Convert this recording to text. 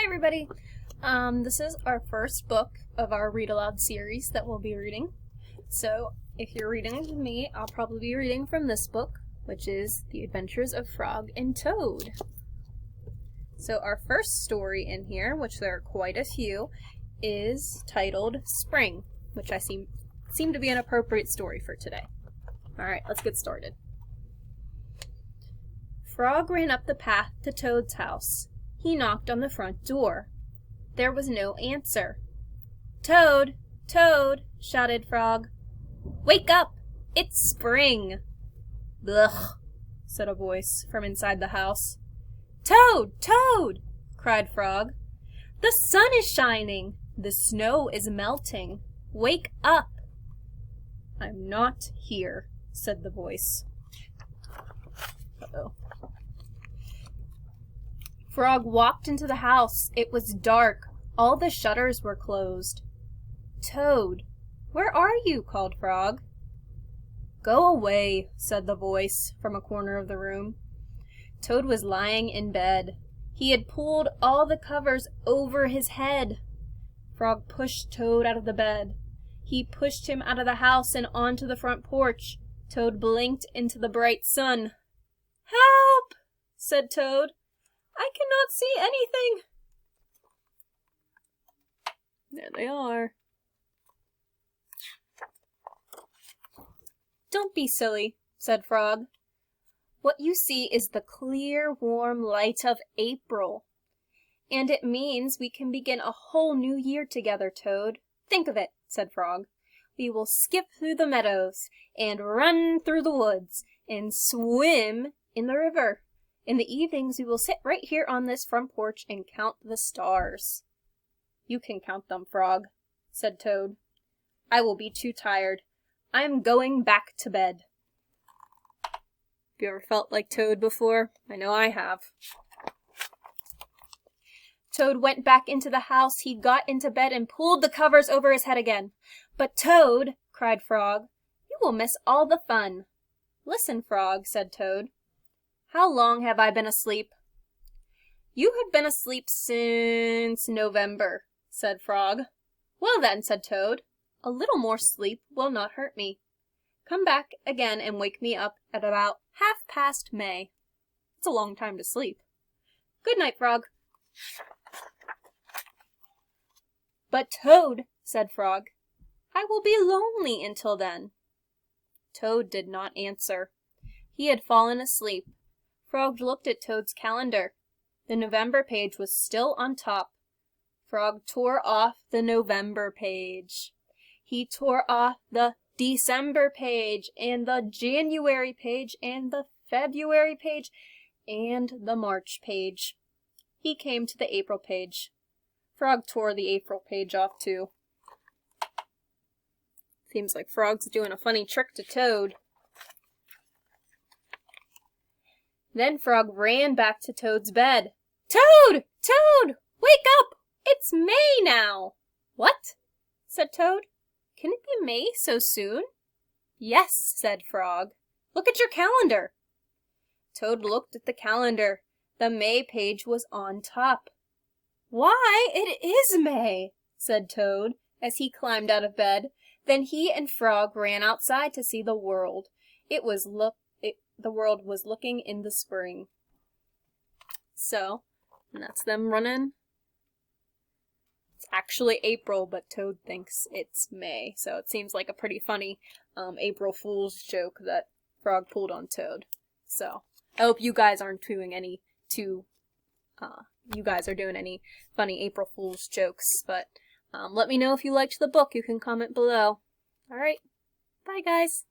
Hi everybody! This is our first book of our read aloud series that we'll be reading. So if you're reading with me, I'll probably be reading from this book, which is The Adventures of Frog and Toad. So our first story in here, which there are quite a few, is titled Spring, which I seem to be an appropriate story for today. Alright, let's get started. Frog ran up the path to Toad's house. He knocked on the front door. There was no answer. "Toad! Toad!" shouted Frog. "Wake up! It's spring!" "Blech!" said a voice from inside the house. "Toad! Toad!" cried Frog. "The sun is shining! The snow is melting! Wake up!" "I'm not here," said the voice. Uh-oh. Frog walked into the house. It was dark. All the shutters were closed. "Toad, where are you?" called Frog. "Go away," said the voice from a corner of the room. Toad was lying in bed. He had pulled all the covers over his head. Frog pushed Toad out of the bed. He pushed him out of the house and onto the front porch. Toad blinked into the bright sun. "Help!" said Toad. "I cannot see anything." There they are. "Don't be silly," said Frog. "What you see is the clear, warm light of April. And it means we can begin a whole new year together, Toad. Think of it," said Frog. "We will skip through the meadows, and run through the woods, and swim in the river. In the evenings, we will sit right here on this front porch and count the stars." "You can count them, Frog," said Toad. "I will be too tired. I am going back to bed." Have you ever felt like Toad before? I know I have. Toad went back into the house. He got into bed and pulled the covers over his head again. "But Toad," cried Frog, "you will miss all the fun." "Listen, Frog," said Toad. "How long have I been asleep?" "You have been asleep since November," said Frog. "Well then," said Toad, "a little more sleep will not hurt me. Come back again and wake me up at about 1/2 May. It's a long time to sleep. Good night, Frog." "But Toad," said Frog, "I will be lonely until then." Toad did not answer. He had fallen asleep. Frog looked at Toad's calendar. The November page was still on top. Frog tore off the November page. He tore off the December page, and the January page, and the February page, and the March page. He came to the April page. Frog tore the April page off too. Seems like Frog's doing a funny trick to Toad. Then Frog ran back to Toad's bed. "Toad! Toad! Wake up! It's May now!" "What?" said Toad. "Can it be May so soon?" "Yes," said Frog. "Look at your calendar." Toad looked at the calendar. The May page was on top. "Why, it is May!" said Toad as he climbed out of bed. Then he and Frog ran outside to see the world. The world was looking in the spring. So, and that's them running. It's actually April, but Toad thinks it's May. So it seems like a pretty funny April Fool's joke that Frog pulled on Toad. So I hope you guys aren't doing any funny April Fool's jokes. But let me know if you liked the book. You can comment below. All right, bye guys.